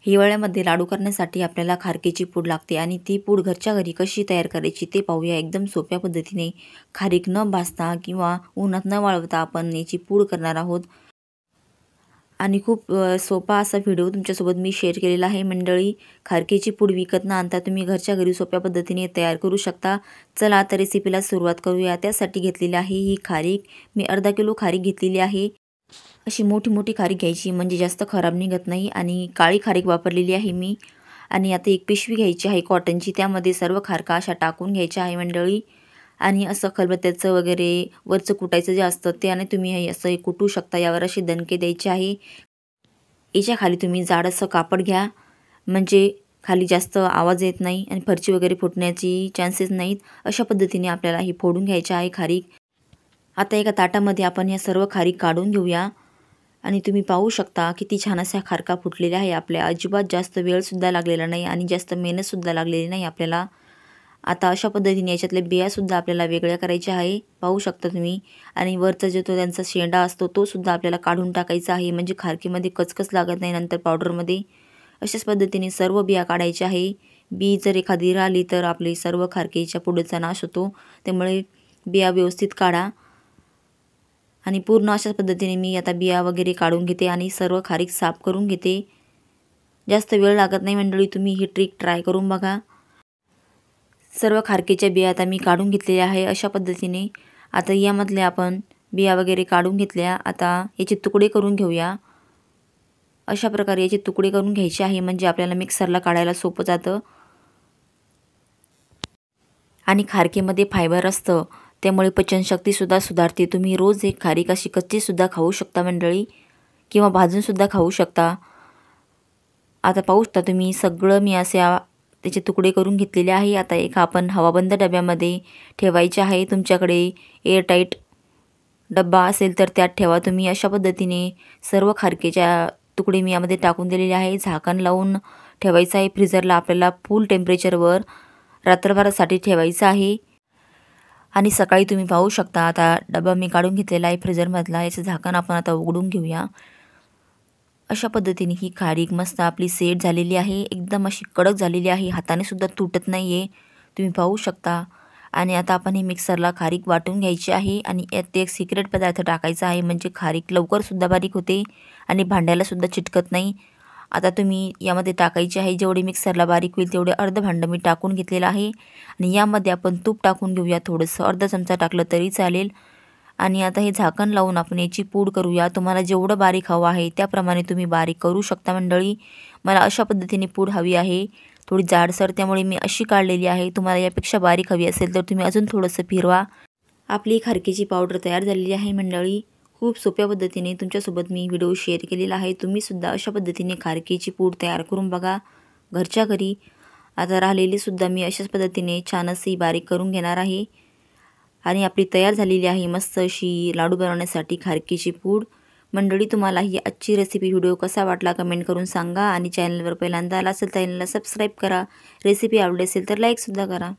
हिवाळ्यामध्ये लाडू करण्यासाठी आपल्याला खारकेची पूड लागते आणि ती पूड घरच्या घरी कशी तयार करायची ते पाहूया। एकदम सोप्या पद्धतीने खारीक न भाजता किंवा उन्हात न वाळवता आपण याची पूड करणार आहोत आणि खूप सोपा असा व्हिडिओ तुमच्यासोबत मी शेअर केलेला आहे मंडळी। खारकेची पूड विकत न आणता तुम्ही घरच्या घरी सोप्या पद्धतीने तयार करू शकता। चला आता रेसिपीला सुरुवात करूया। त्यासाठी घेतलेली आहे ही खारीक, मी अर्धा किलो खारीक घेतलेली आहे। अशी मोठी मोठी खारीक घ्यायची म्हणजे जास्त खराब निघत नाही आणि काळी खारीक वापरलेली आहे मी। आणि आता एक पिशवी घ्यायची आहे कॉटनची, त्यामध्ये सर्व खारका अशा टाकून घ्यायच्या आहे मंडळी। आणि असं खलबत्त्याचं वगैरे वरचं कुटायचं जे असतं त्याने तुम्ही असं कुटू शकता। यावर असे दणके द्यायचे आहे। याच्या खाली तुम्ही जाड असं कापड घ्या म्हणजे खाली जास्त आवाज येत नाही आणि फरची वगैरे फुटण्याची चान्सेस नाहीत। अशा पद्धतीने आपल्याला ही फोडून घ्यायची आहे खारीक। आता एका ताटामध्ये आपण या सर्व खारीक काढून घेऊया आणि तुम्ही पाहू शकता किती छान अशा खारका फुटलेल्या आहे आपल्या। अजिबात जास्त वेळसुद्धा लागलेला नाही आणि जास्त मेहनतसुद्धा लागलेली नाही आपल्याला। आता अशा पद्धतीने याच्यातले बियासुद्धा आपल्याला वेगळ्या करायच्या आहे, पाहू शकता तुम्ही। आणि वरचा जो तो त्यांचा शेंडा असतो तो सुद्धा आपल्याला काढून टाकायचा आहे म्हणजे खारकीमध्ये कचकच लागत नाही नंतर पावडरमध्ये। अशाच पद्धतीने सर्व बिया काढायच्या आहे। बी जर एखादी राहिली तर आपली सर्व खारकीच्या पुढचा नाश होतो, त्यामुळे बिया व्यवस्थित काढा। आणि पूर्ण अशाच पद्धतीने मी आता बिया वगैरे काढून घेते आणि सर्व खारीक साफ करून घेते। जास्त वेळ लागत नाही मंडळी, तुम्ही ही ट्रिक ट्राय करून बघा। सर्व खारकेच्या बिया आता मी काढून घेतलेल्या आहे अशा पद्धतीने। आता यामधले आपण बिया वगैरे काढून घेतल्या, आता याचे तुकडे करून घेऊया। अशा प्रकारे याचे तुकडे करून घ्यायचे आहे म्हणजे आपल्याला मिक्सरला काढायला सोपं जातं। आणि खारकेमध्ये फायबर असतं त्यामुळे पचनशक्तीसुद्धा सुधारते। तुम्ही रोज एक खारीक अशी कच्चीसुद्धा खाऊ शकता मंडळी किंवा भाजूनसुद्धा खाऊ शकता। आता पाहू शकता तुम्ही सगळं मी असे त्याचे तुकडे करून घेतलेले आहे। आता एक आपण हवाबंद डब्यामध्ये ठेवायचे आहे। तुमच्याकडे एअरटाईट डब्बा असेल तर त्यात ठेवा तुम्ही। अशा पद्धतीने सर्व खारकेच्या तुकडे मी यामध्ये टाकून दिलेले आहे। झाकण लावून ठेवायचं आहे फ्रीजरला, आपल्याला फुल टेम्परेचरवर रात्रभरासाठी ठेवायचं आहे। आणि सकाळी तुम्ही पाहू शकता आता डबा मी काढून घेतलेला आहे फ्रीजरमधला, याचं झाकण आपण आता उघडून घेऊया। अशा पद्धतीने ही खारीक मस्त आपली सेट झालेली आहे, एकदम अशी कडक झालेली आहे, हाताने सुद्धा तुटत नाही आहे, तुम्ही पाहू शकता। आणि आता आपण ही मिक्सरला खारीक वाटून घ्यायची आहे आणि यात एक सिक्रेट पदार्थ टाकायचा आहे म्हणजे खारीक लवकरसुद्धा बारीक होते आणि भांड्यालासुद्धा चिटकत नाही। आता तुम्ही यामध्ये टाकायचे आहे, जेवढे मिक्सरला बारीक होईल तेवढे अर्ध भांडं मी टाकून घेतलेलं आहे। आणि यामध्ये आपण तूप टाकून घेऊया, थोडंसं अर्धा चमचा टाकलं तरी चालेल। आणि आता हे झाकण लावून आपण याची पूड करूया। तुम्हाला जेवढं बारीक हवं आहे त्याप्रमाणे तुम्ही बारीक करू शकता मंडळी। मला अशा पद्धतीने पूड हवी आहे, थोडी जाडसर, त्यामुळे मी अशी काढलेली आहे। तुम्हाला यापेक्षा बारीक हवी असेल तर तुम्ही अजून थोडंसं फिरवा। आपली खारकेची पावडर तयार झालेली आहे मंडळी। खूप सोप्या पद्धतीने तुमच्यासोबत मी व्हिडिओ शेअर केलेला आहे। तुम्हीसुद्धा अशा पद्धतीने खारकेची पूड तयार करून बघा घरच्या घरी। आता राहिलेली सुद्धा मी अशाच पद्धतीने छान अशी बारीक करून घेणार आहे। आणि आपली तयार झालेली आहे मस्त अशी लाडू बनवण्यासाठी खारकेची पूड। मंडळी तुम्हाला ही आजची रेसिपी व्हिडिओ कसा वाटला कमेंट करून सांगा आणि चॅनलवर पहिल्यांदा आला असेल तर चॅनलला सबस्क्राईब करा। रेसिपी आवडली असेल तर लाईकसुद्धा करा।